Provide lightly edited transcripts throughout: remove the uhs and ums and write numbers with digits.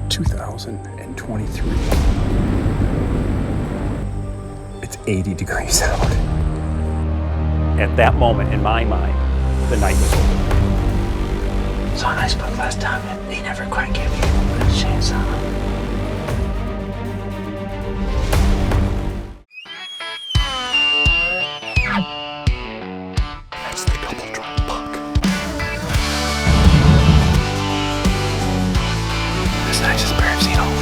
2023. It's 80 degrees out. At that moment, in my mind, the night was over. So I spoke last time, and he never quite gave me a chance on him. That's the double drop buck. This nicest pair I've seen all week.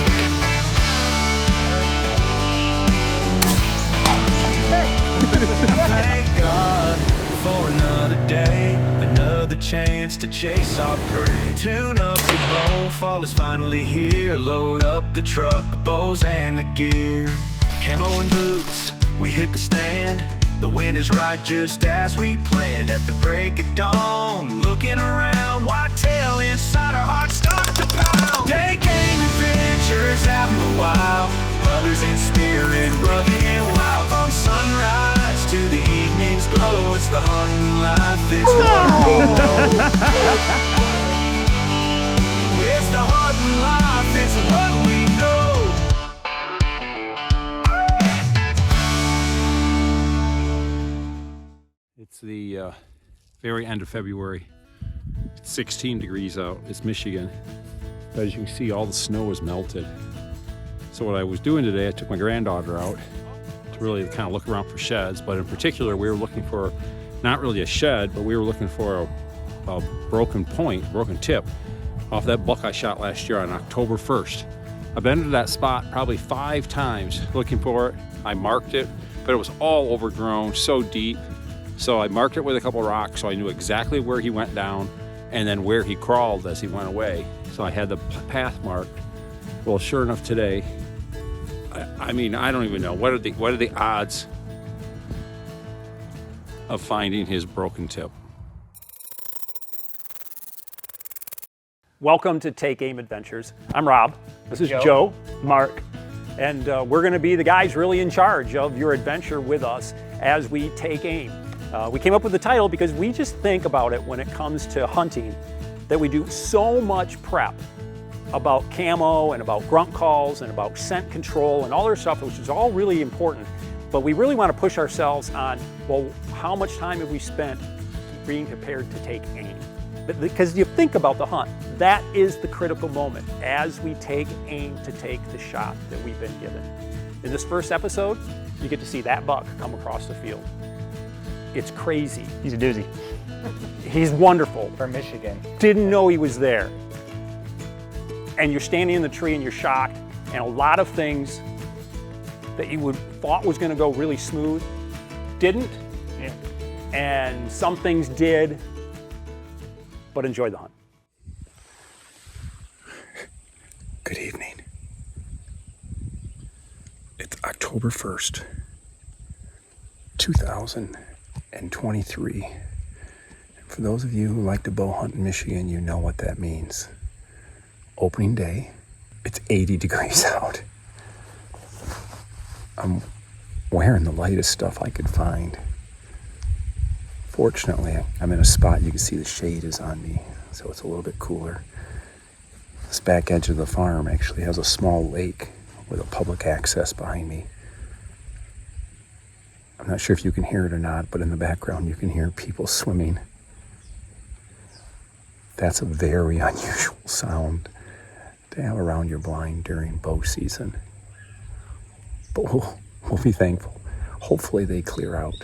Thank God for another day, another chance to chase our prey. Tune up the bow, fall is finally here. Load up the truck, bows and the gear. Camo and boots, we hit the stand. The wind is right just as we planned. At the break of dawn, looking around, whitetail inside our hearts start to pound. Day game adventures, having a while. Brothers in spirit, rugged and wild. From sunrise to the evening's glow, it's the hunting life, it's wonderful. It's the hunting life, it's what we know. It's the very end of February. It's 16 degrees out. It's Michigan. As you can see, all the snow is melted. So what I was doing today, I took my granddaughter out to really kind of look around for sheds, but in particular, we were looking for not really a shed, but we were looking for a broken tip off that buck I shot last year on October 1st. I've been to that spot probably 5 times looking for it. I marked it, but it was all overgrown, so deep. So I marked it with a couple rocks so I knew exactly where he went down and then where he crawled as he went away. So I had the path marked. Well, sure enough today, I mean, I don't even know. What are the odds of finding his broken tip? Welcome to Take Aim Adventures. I'm Rob. This is Joe, Mark, and we're going to be the guys really in charge of your adventure with us as we take aim. We came up with the title because we just think about it when it comes to hunting that we do so much prep about camo and about grunt calls and about scent control and all their stuff, which is all really important. But we really want to push ourselves on, well, how much time have we spent being prepared to take aim? Because you think about the hunt, that is the critical moment as we take aim to take the shot that we've been given. In this first episode, you get to see that buck come across the field. It's crazy. He's a doozy. He's wonderful. From Michigan. Didn't know he was there. And you're standing in the tree and you're shocked, and a lot of things that you thought was going to go really smooth didn't. Yeah. And some things did, but enjoy the hunt. Good evening. It's October 1st, 2023. And for those of you who like to bow hunt in Michigan, you know what that means. Opening day, it's 80 degrees out. I'm wearing the lightest stuff I could find. Fortunately, I'm in a spot you can see the shade is on me, so it's a little bit cooler. This back edge of the farm actually has a small lake with a public access behind me. I'm not sure if you can hear it or not, but in the background you can hear people swimming. That's a very unusual sound to have around your blind during bow season. But we'll be thankful. Hopefully they clear out,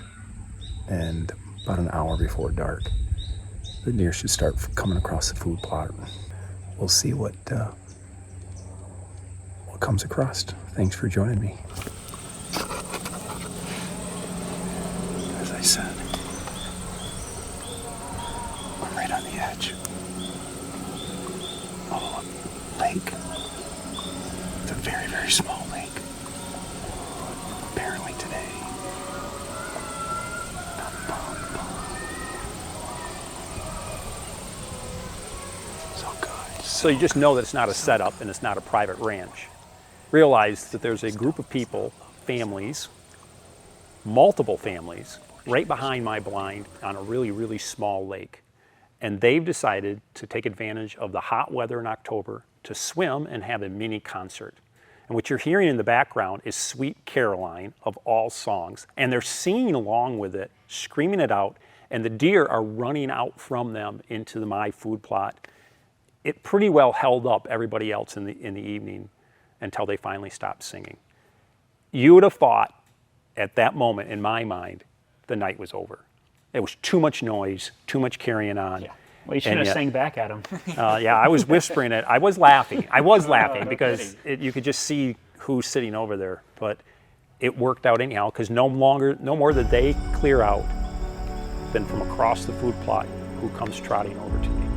and about an hour before dark, the deer should start coming across the food plot. We'll see what comes across. Thanks for joining me. As I said, I'm right on the edge. Oh, lake. It's a very, very small lake. Apparently today. So good. So you just know that it's not a setup and it's not a private ranch. Realize that there's a group of people, families, multiple families, right behind my blind on a really, really small lake. And they've decided to take advantage of the hot weather in October to swim and have a mini concert. And what you're hearing in the background is Sweet Caroline of all songs. And they're singing along with it, screaming it out, and the deer are running out from them into my food plot. It pretty well held up everybody else in the evening until they finally stopped singing. You would have thought at that moment, in my mind, the night was over. It was too much noise, too much carrying on. Yeah. Well, you should have sang back at him. Yeah, I was whispering it. I was laughing. Because you could just see who's sitting over there. But it worked out anyhow, because no more did they clear out than from across the food plot who comes trotting over to me.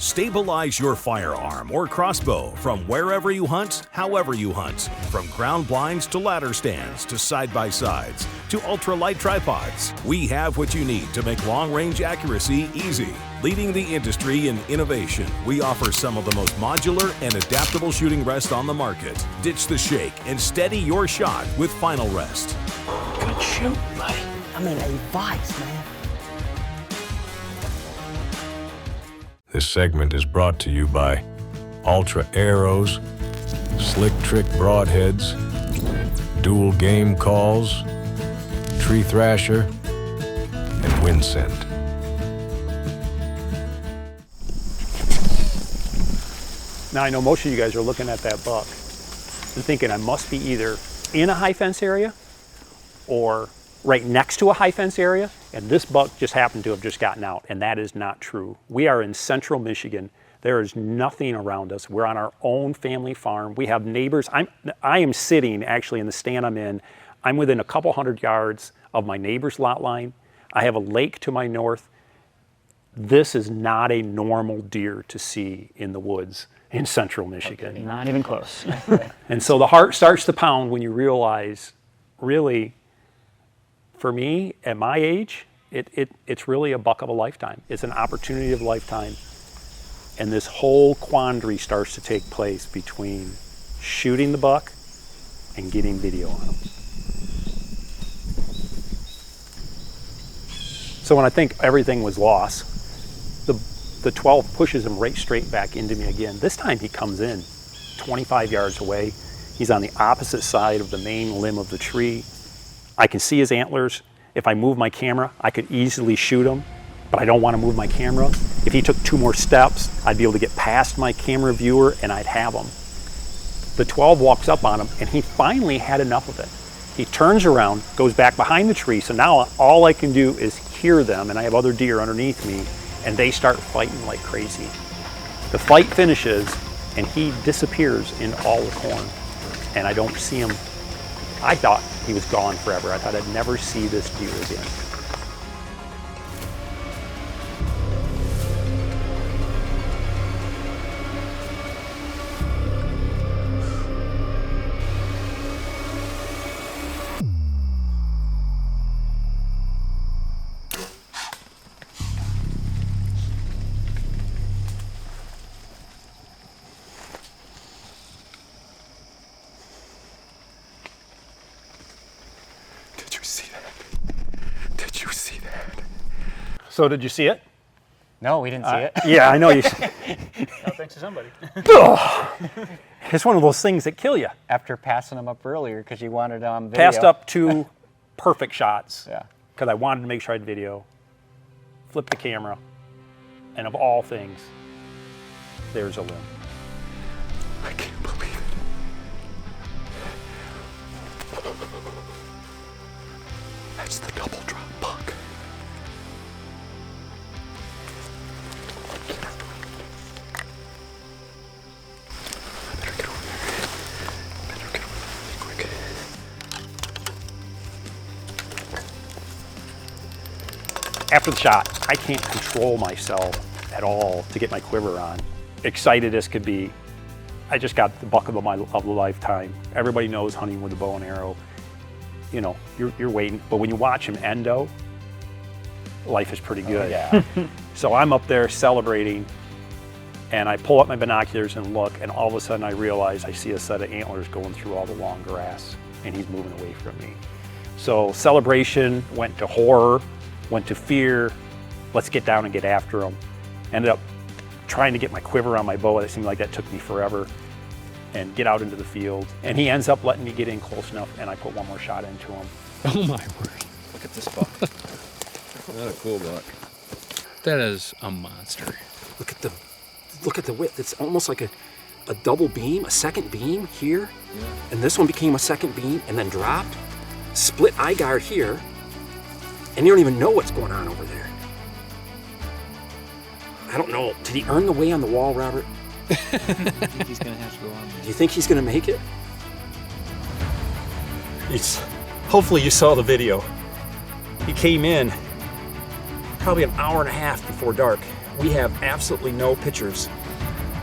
Stabilize your firearm or crossbow from wherever you hunt, however you hunt. From ground blinds to ladder stands to side-by-sides to ultralight tripods. We have what you need to make long-range accuracy easy. Leading the industry in innovation, we offer some of the most modular and adaptable shooting rests on the market. Ditch the shake and steady your shot with Final Rest. Good shoot, buddy. I mean, advice, man. This segment is brought to you by Ultra Arrows, Slick Trick Broadheads, Dual Game Calls, Tree Thrasher, and Windscent. Now I know most of you guys are looking at that buck and thinking I must be either in a high fence area or right next to a high fence area, and this buck just happened to have just gotten out, and that is not true. We are in central Michigan. There is nothing around us. We're on our own family farm. We have neighbors. I am sitting actually in the stand I'm in. I'm within a couple hundred yards of my neighbor's lot line. I have a lake to my north. This is not a normal deer to see in the woods in central Michigan. Not even close. And so the heart starts to pound when you realize, really, for me, at my age, it's really a buck of a lifetime. It's an opportunity of a lifetime. And this whole quandary starts to take place between shooting the buck and getting video on him. So when I think everything was lost, the 12 pushes him right straight back into me again. This time he comes in 25 yards away. He's on the opposite side of the main limb of the tree. I can see his antlers. If I move my camera, I could easily shoot him, but I don't want to move my camera. If he took 2 more steps, I'd be able to get past my camera viewer and I'd have him. The 12 walks up on him and he finally had enough of it. He turns around, goes back behind the tree, so now all I can do is hear them, and I have other deer underneath me, and they start fighting like crazy. The fight finishes and he disappears in all the corn, and I don't see him. I thought he was gone forever. I thought I'd never see this deer again. So did you see it? No, we didn't see it. Yeah, I know you. No, thanks to somebody. It's one of those things that kill you. After passing them up earlier because you wanted on video. Passed up 2 perfect shots. Yeah. Because I wanted to make sure I had video. Flip the camera, and of all things, there's a limb. I can't believe it. That's the double drop buck. after the shot, I can't control myself at all to get my quiver on. Excited as could be. I just got the buck of the lifetime. Everybody knows hunting with a bow and arrow. You know, you're waiting, but when you watch him endo, life is pretty good. Yeah. So I'm up there celebrating, and I pull up my binoculars and look, and all of a sudden I realize I see a set of antlers going through all the long grass, and he's moving away from me. So celebration went to horror, went to fear. Let's get down and get after him. Ended up trying to get my quiver on my bow. It seemed like that took me forever, and get out into the field. And he ends up letting me get in close enough, and I put one more shot into him. Oh my word. Look at this buck. What a cool buck. That is a monster. Look at the width. It's almost like a double beam, a second beam here. Yeah. And this one became a second beam and then dropped. Split eye guard here. And you don't even know what's going on over there. I don't know. Did he earn the way on the wall, Robert? I think he's gonna have to go on. Do you think he's gonna make it? Hopefully you saw the video. He came in probably an hour and a half before dark. We have absolutely no pictures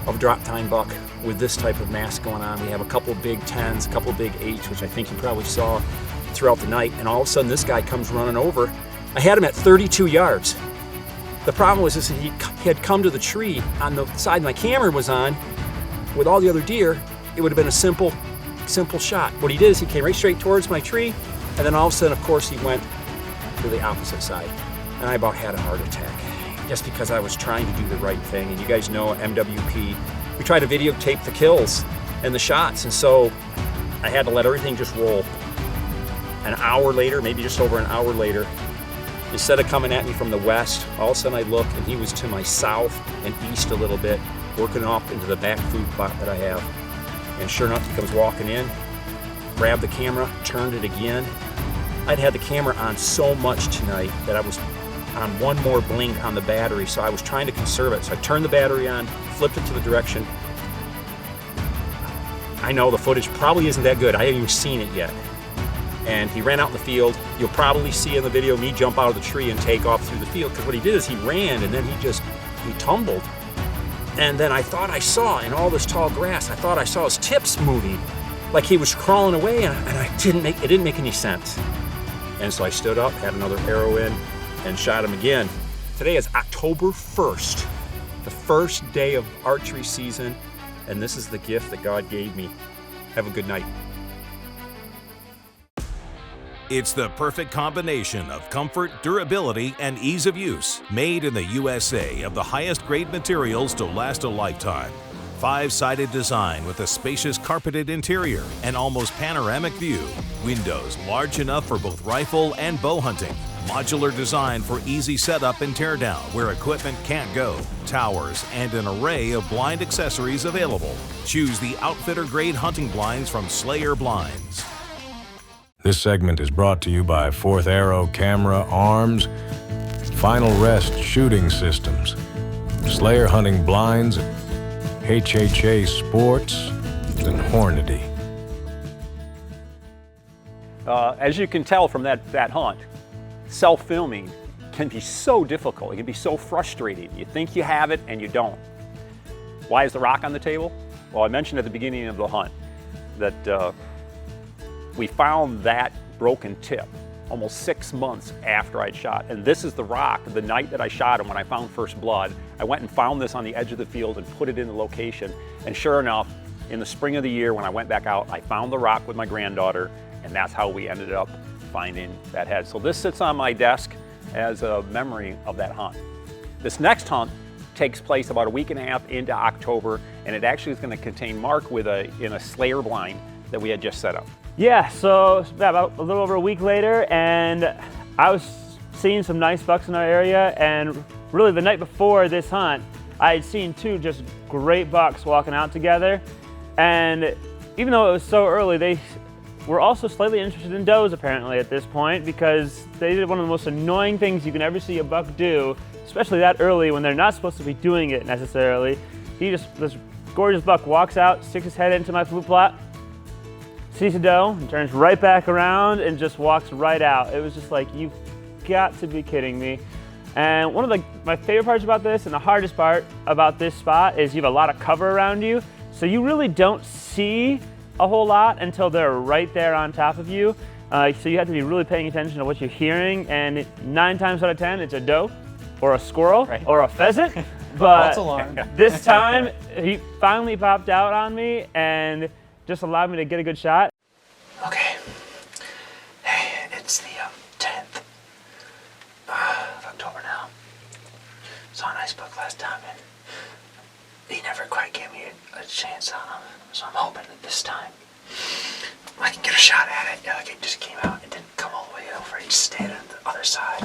of drop tine buck with this type of mass going on. We have a couple big 10s, a couple big 8s, which I think you probably saw throughout the night. And all of a sudden this guy comes running over. I had him at 32 yards. The problem was that he had come to the tree on the side my camera was on with all the other deer. It would have been a simple shot. What he did is he came right straight towards my tree, and then all of a sudden, of course, he went to the opposite side. And I about had a heart attack just because I was trying to do the right thing. And you guys know at MWP, we try to videotape the kills and the shots. And so I had to let everything just roll. An hour later, maybe just over an hour later, instead of coming at me from the west, all of a sudden I look and he was to my south and east a little bit, working off into the back food plot that I have. And sure enough, he comes walking in, grabbed the camera, turned it again. I'd had the camera on so much tonight that I was on one more blink on the battery, so I was trying to conserve it. So I turned the battery on, flipped it to the direction. I know the footage probably isn't that good. I haven't even seen it yet. And he ran out in the field. You'll probably see in the video me jump out of the tree and take off through the field, because what he did is he ran and then he tumbled. And then I thought I saw in all this tall grass, I thought I saw his tips moving, like he was crawling away, and it didn't make any sense. And so I stood up, had another arrow in, and shot him again. Today is October 1st, the first day of archery season, and this is the gift that God gave me. Have a good night. It's the perfect combination of comfort, durability, and ease of use. Made in the USA of the highest grade materials to last a lifetime. 5-sided design with a spacious carpeted interior and almost panoramic view. Windows large enough for both rifle and bow hunting. Modular design for easy setup and teardown where equipment can't go. Towers and an array of blind accessories available. Choose the outfitter grade hunting blinds from Slayer Blinds. This segment is brought to you by Fourth Arrow Camera Arms, Final Rest Shooting Systems, Slayer Hunting Blinds, HHA Sports, and Hornady. As you can tell from that hunt, self-filming can be so difficult. It can be so frustrating. You think you have it and you don't. Why is the rock on the table? Well, I mentioned at the beginning of the hunt that we found that broken tip almost 6 months after I'd shot. And this is the rock, the night that I shot him when I found first blood. I went and found this on the edge of the field and put it in the location. And sure enough, in the spring of the year when I went back out, I found the rock with my granddaughter, and that's how we ended up finding that head. So this sits on my desk as a memory of that hunt. This next hunt takes place about a week and a half into October, and it actually is going to contain Mark in a Slayer blind that we had just set up. Yeah, so it's about a little over a week later, and I was seeing some nice bucks in our area, and really the night before this hunt, I had seen two just great bucks walking out together, and even though it was so early, they were also slightly interested in does apparently at this point, because they did one of the most annoying things you can ever see a buck do, especially that early when they're not supposed to be doing it necessarily. This gorgeous buck walks out, sticks his head into my flute plot, sees a doe, and turns right back around and just walks right out. It was just like, you've got to be kidding me. And one of my favorite parts about this and the hardest part about this spot is you have a lot of cover around you. So you really don't see a whole lot until they're right there on top of you. So you have to be really paying attention to what you're hearing. And 9 times out of 10, it's a doe or a squirrel or a pheasant. But False alarm. this time, he finally popped out on me and just allowed me to get a good shot. Okay. Hey, it's the 10th of October now. Saw a nice buck last time, and he never quite gave me a chance on him. So I'm hoping that this time I can get a shot at it. Like it just came out. It didn't come all the way over. It just stayed on the other side,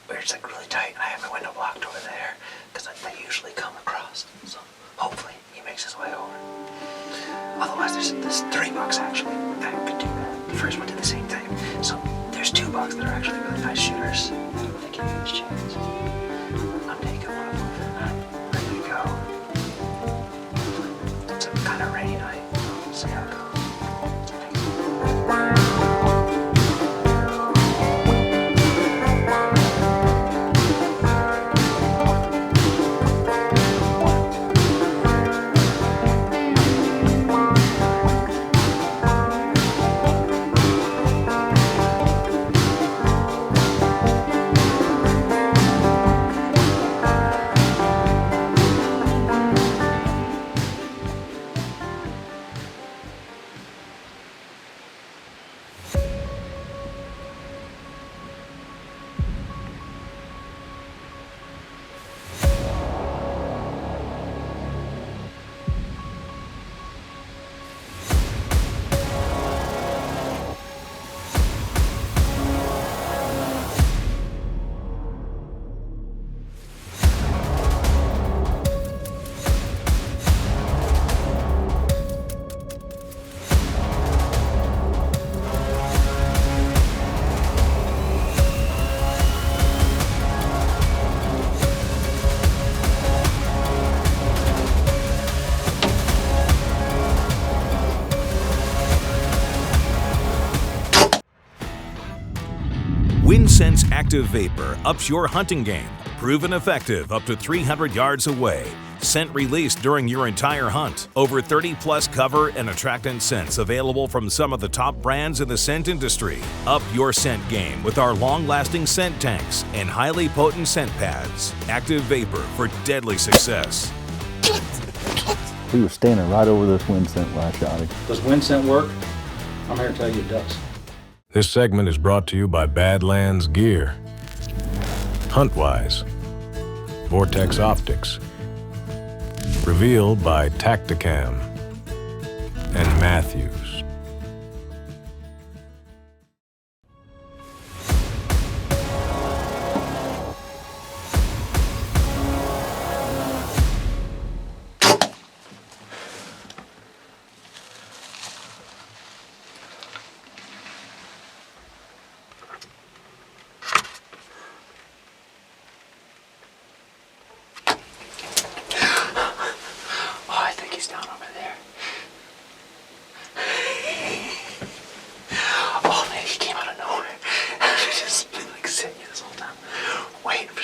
where it's like really tight, and I have my window blocked over there because I usually come across. So hopefully he makes his way over. Otherwise, there's 3 bucks actually that could do that. The first one did the same thing. So there's 2 bucks that are actually really nice shooters. They give me this chance. I'm taking one of them. Ready to go. It's a kind of rainy night. We'll see how it goes. WinSense Active Vapor ups your hunting game. Proven effective up to 300 yards away. Scent released during your entire hunt. Over 30+ cover and attractant scents available from some of the top brands in the scent industry. Up your scent game with our long-lasting scent tanks and highly potent scent pads. Active Vapor for deadly success. He was standing right over this wind scent when I shot him. Does wind scent work? I'm here to tell you it does. This segment is brought to you by Badlands Gear, Huntwise, Vortex Optics, revealed by Tacticam, and Matthews.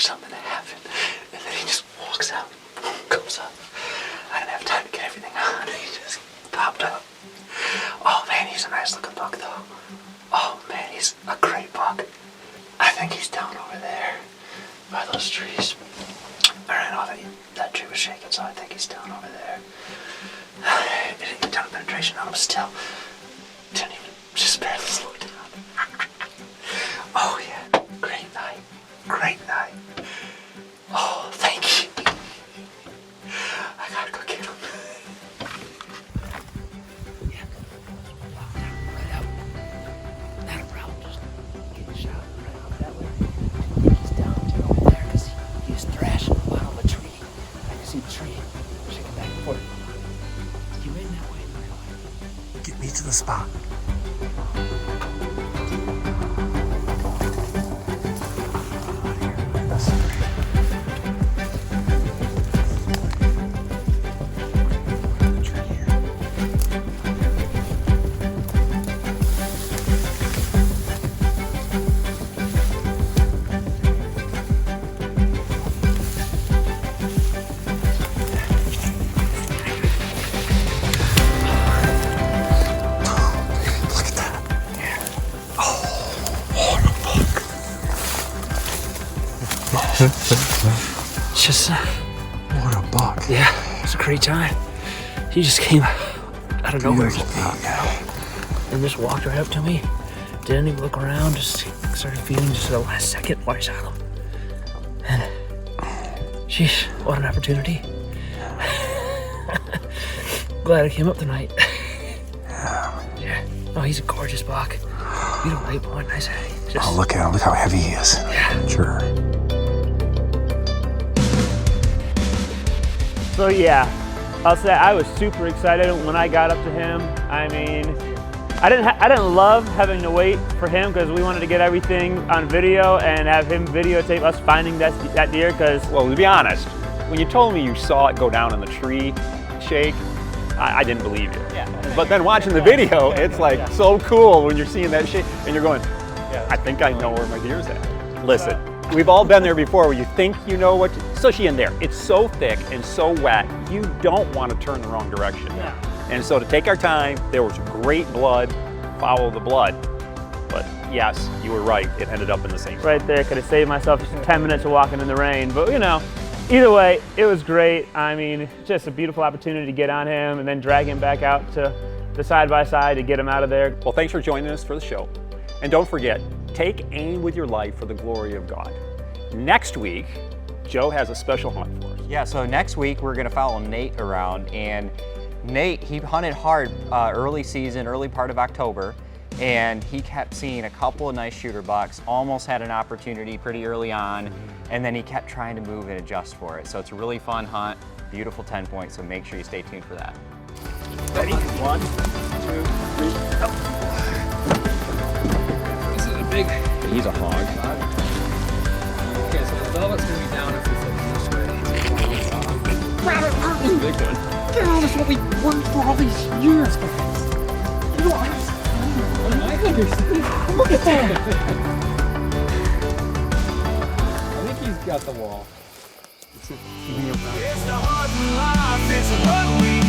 Something to happen, and then he just walks out, comes up. I didn't have time to get everything on, and he just popped up. Oh man, he's a nice looking buck though. Oh man, he's a great buck. I think he's down over there by those trees. I know that tree was shaking, so I think he's down over there. It didn't get down to penetration on him still. Didn't even, just barely slow down. Oh yeah, great night. Great night. Oh, thank you. I gotta go get him. Yeah, right out. Not around, just get a shot right out that way. He's down over there because he was thrashing the bottom of a tree. I can see the tree shaking back and forth. You in that way, Get me to the spot. Just, What a buck. yeah, it was a great time. He just came out of nowhere, just popped out, and just walked right up to me. Didn't even look around, just started feeding just at the last second while I shot him. And, sheesh, what an opportunity. Glad I came up tonight. Yeah. Oh, he's a gorgeous buck. Beautiful 8-point, nice head. Just, Oh, look at him. Look how heavy he is. yeah. Sure. So yeah, I'll say I was super excited when I got up to him. I mean, I didn't love having to wait for him because we wanted to get everything on video and have him videotape us finding that deer. Because Well, to be honest, when you told me you saw it go down in the tree shake, I didn't believe you. Yeah. But then watching the video, it's like so cool when you're seeing that shake and you're going, I think I know where my deer's at. Listen, we've all been there before where you think you know what, especially in there. It's so thick and so wet, you don't want to turn the wrong direction. Yeah. And so to take our time, there was great blood, follow the blood. But yes, you were right, it ended up in the same spot. right there, could have saved myself just 10 minutes of walking in the rain. But you know, either way, it was great. I mean, just a beautiful opportunity to get on him and then drag him back out to the side-by-side to get him out of there. Well, thanks for joining us for the show. And don't forget, take aim with your life for the glory of God. Next week, Joe has a special hunt for us. Yeah, so next week we're gonna follow Nate around, and Nate, he hunted hard early season, early part of October, and he kept seeing a couple of nice shooter bucks, almost had an opportunity pretty early on, and then he kept trying to move and adjust for it. So it's a really fun hunt, beautiful 10 points, so make sure you stay tuned for that. Ready? 1, 2, 3, go. This is a big. He's a hog. Okay, so the velvet's gonna be down if we flip this way. Big one. That's what we worked for all these years. Look at that. I think he's got the wall. It's the hard life, it's what we